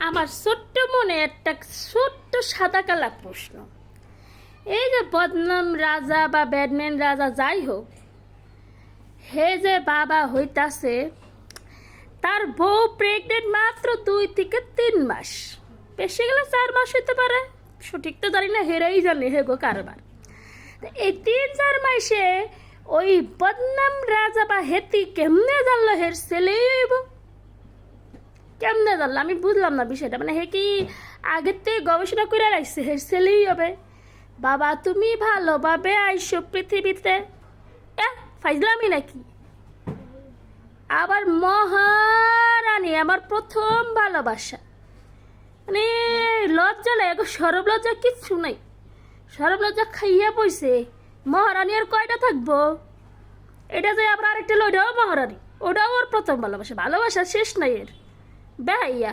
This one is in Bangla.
আমার ছোট্ট মনে একটা ছোট্ট সাদা কালা প্রশ্ন। এই যে বদনাম রাজা বা ব্যাডম্যান রাজা যাই হোক, হে যে বাবা হইতাছে, তার বউ প্রেগনেন্ট মাত্র 2 থেকে 3 মাস, বেশি গেলে 4 মাস হইতে পারে, সঠিক তো জানি না, হেরাই জানে হে গো কারবার। এই 3-4 মাসে ওই বদনাম রাজা বা হেতি কেমনে জানলো হের ছেলেই হইব? কেমনে জানলো? আমি বুঝলাম না বিষয়টা। মানে হে কি আগের থেকে গবেষণা করে রাখছে হের ছেলেই হবে? বাবা তুমি ভালোভাবে আইসো পৃথিবীতে, ফাইজলামি নাকি? আবার মহারানী, আমার প্রথম ভালোবাসা, মানে লজ্জা নাই, এখন সরব লজ্জা কিচ্ছু নাই। সরব লজ্জা খাইয়া পয়সে মহারানী আর কয়টা থাকবো? এটা যে আবার আরেকটা লইটাও মহারানী, ওটাও ওর প্রথম ভালোবাসা, ভালোবাসা শেষ নাই এর। বেহাইয়া।